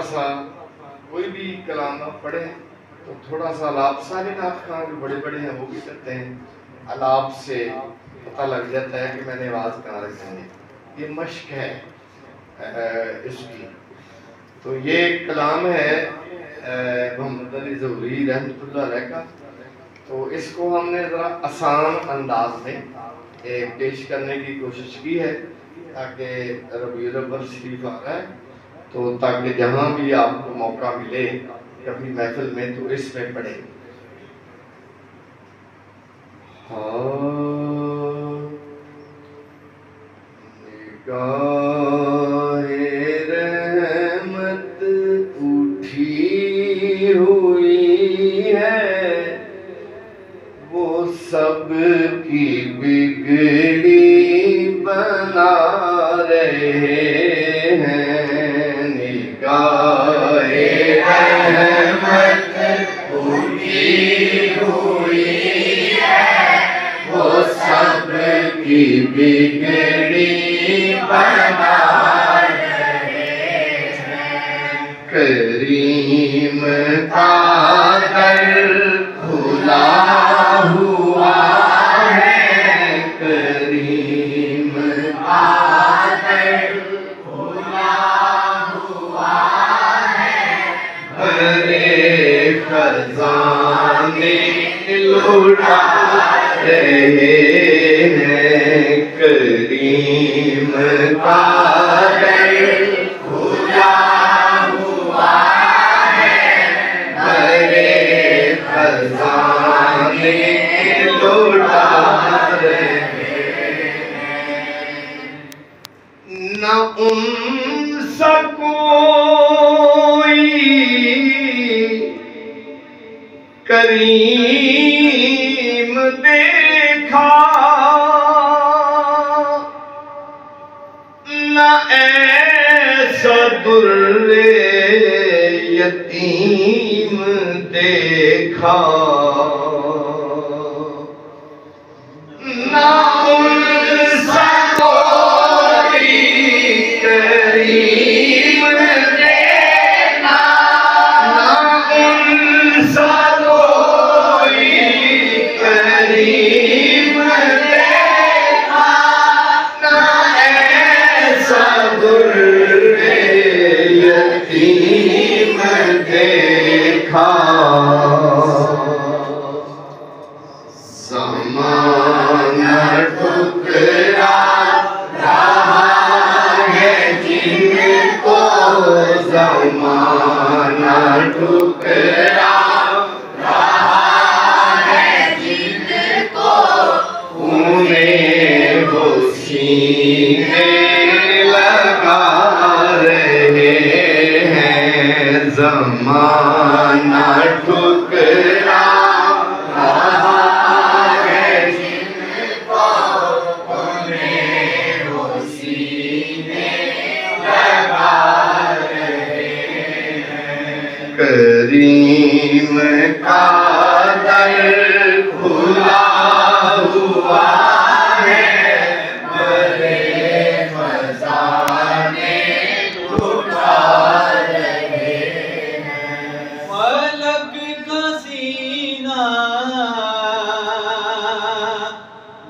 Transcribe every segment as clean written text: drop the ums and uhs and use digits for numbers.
सा कोई भी कलाम आप पढ़े तो थोड़ा सा अलाप, सारे नाथ खान जो बड़े बड़े हैं वो भी करते हैं, अलाप से पता लग जाता है कि मैंने आवाज़ कहाँ रखनी है, ये मश्क है इसकी। तो ये कलाम है मोहम्मद अली ज़ोहरी रहमतुल्लाह अलैह का। तो इसको हमने ज़रा आसान अंदाज में पेश करने की कोशिश की है ताकि रबीउल अव्वल शरीफ आ रहा है, तो ताकि जहाँ भी आपको मौका मिले कभी महफिल में तो इसमें पढ़े। निगाहे रहमत उठी हुई है, वो सब की बिगड़ी बना रहे हैं। निगाहे रहमत उठी हुई है, वो सब की बिगड़ी बना रहे हैं। करीम का दर खुला हुआ है, करीम का दर खुला हुआ है, भरे खजाने लुटा रहे हैं। करीम का दर खुला हुआ है, भरे खजाने लुटा रहे हैं। न उनसा कोई करीम देखा, न ऐसा दुर्रे यतीम देखा, न उनसा कोई करीम देखा, न उनसा कोई करीम देखा, न ऐसा दुर्रे यतीम देखा। ज़माना ठुकरा रहा है जिनको, ज़माना ठुकरा रहा है जिनको, उन्हें वो सीने लगा रहे हैं। ज़माना ठुकरा रहा है जिनको, उन्हें वो सीने लगा रहे हैं। करीम का दर खुला हुआ है, बड़े खजाने लुटा रहे हैं। फलक का सीना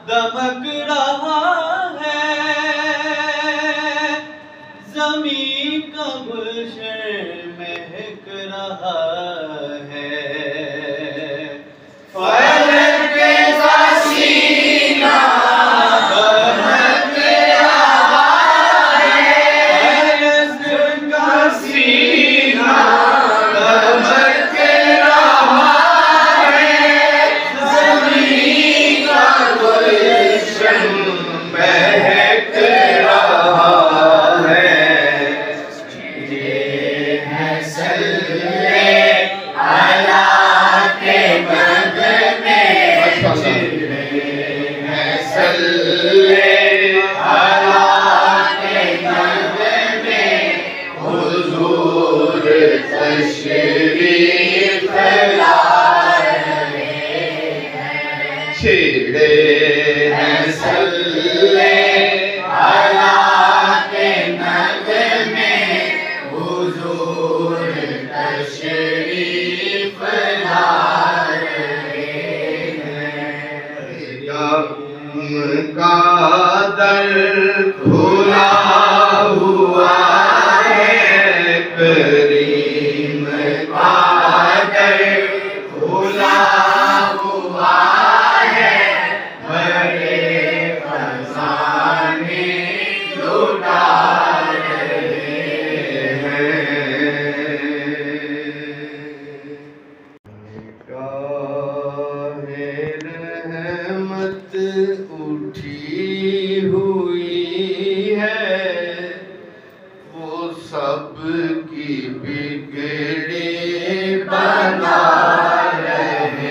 दमक रहा है, ज़मीं का गुलशन महक रहा है। फलक का सीना दमक रहा है, फलक का सीना दमक रहा है, ज़मीन का गुलशन महक रहा है। ये लुटा रहे हैं। निगाहे रहमत उठी हुई है, वो सब की बिगड़ी बना रहे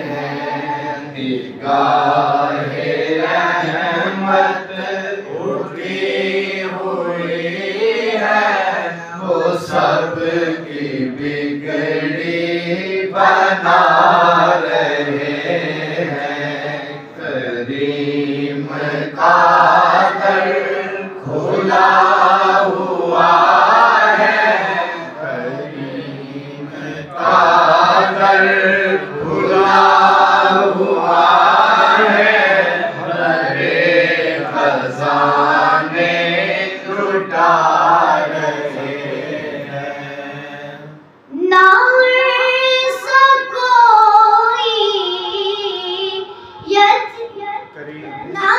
हैं। निगाहे रहमत उठी हुई है, वो सब की बिगड़ी बना रहे हैं। करीम का दर खुला हुआ है, करीम का दर खुला हुआ है, भरे खजाने लुटा रहे हैं। ना ऐसा कोई ना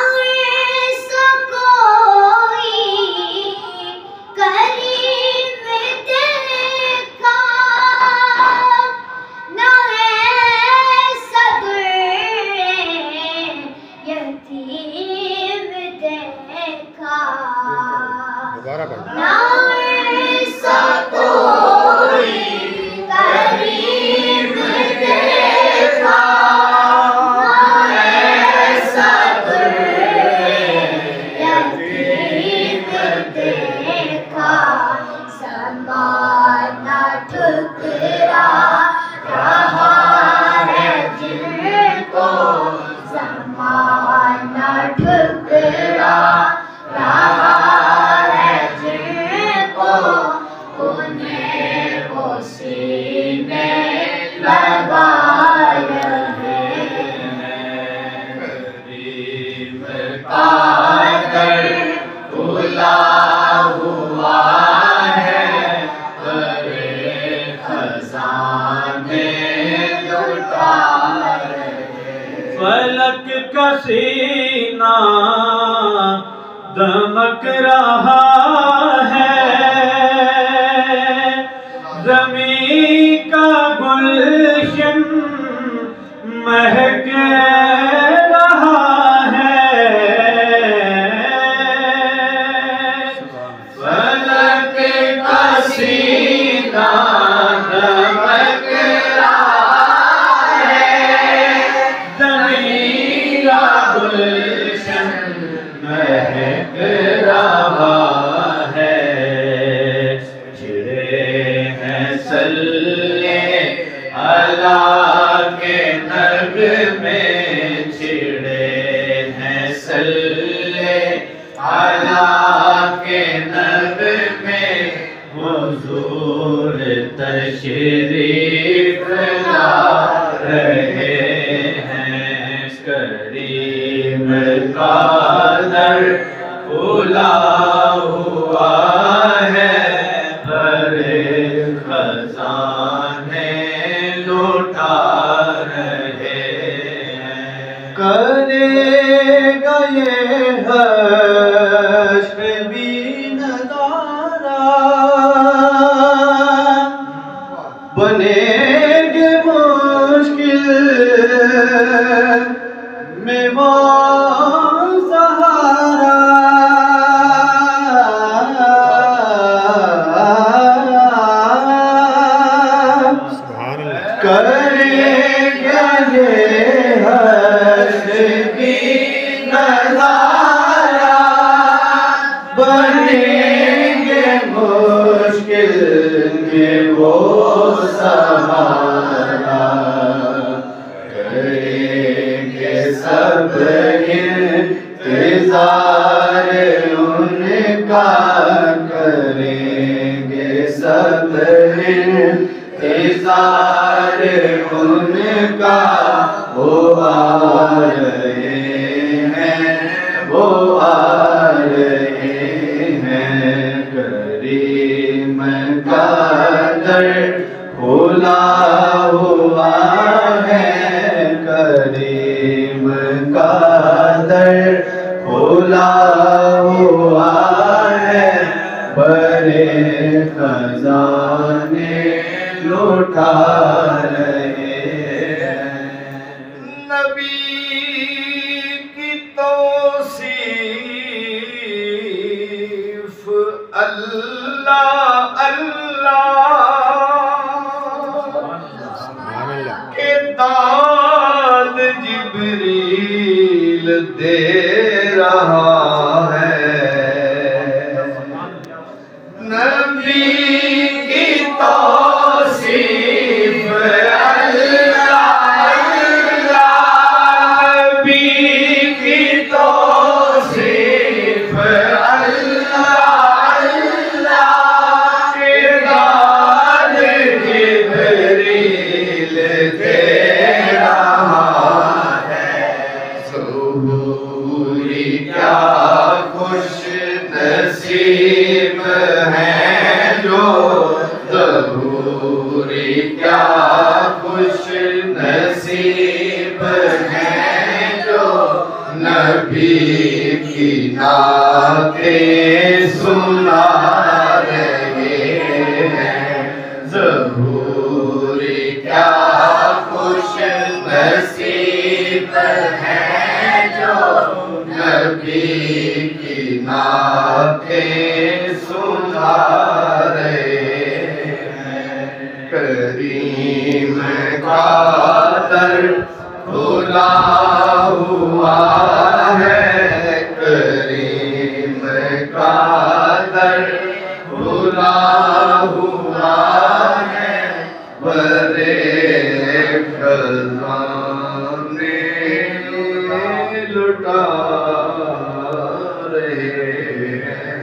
ऐसा कोई करीम देखा, ना ऐसा यतीम देखा, ना ऐसा कोई करीम देखा, ना ऐसा यतीम देखा। ज़माना ठुकरा रहा है जिनको, ज़माना ठुकरा रहा है जिनको, उन्हें वो सीने लगा रहे हैं। करीम का दर खुला हुआ है, भरे खजाने लुटा रहे। फलक का सीना दमक रहा है, ज़मीं का गुलशन महक रहा है। फलक का सीना दमक रहा है, ज़मीं का गुलशन महक रहा है। छिड़े हैं सल्ले अला के नगमे, छिड़े हैं सल्ले अला के नगमे, हुजूर तशरीफ ला रहे हैं। करीम का दर खुला हुआ है, भरे खजाने लुटा रहे हैं। करेगा ये हश्र भी नज़ारा, बनेगे मुश्किल में वो सहारा। करेगा ये हश्र भी नज़ारा, बनेगे मुश्किल में वो सहारा। करेंगे सब इंतज़ार उनका, करेंगे सब इंतज़ार उनका, वो आ रहे हैं, वो आ रहे हैं। करीम का दर खुला हुआ है, करीम का दर खुला हुआ बड़े खजाने लुटा रहे हैं। नबी की तौसीफ अल्लाह अल्लाह के दाद जिब्रील दे रहा है। नबी की तौसीफ अल्लाह अल्लाह, नबी की तौसीफ अल्लाह अल्लाह के दाद जिब्रील दे रहा है। ज़हूरी क्या खुश नसीब है जो, ज़हूरी क्या खुश नसीब है जो नबी की नातें सुना रहे हैं। ज़हूरी क्या खुश नसीब है जो नबी की नातें सुना रहे हैं। करीम का दर खुला हुआ है, करीम का दर खुला हुआ है। बड़े खजाने लुटा रहे हैं।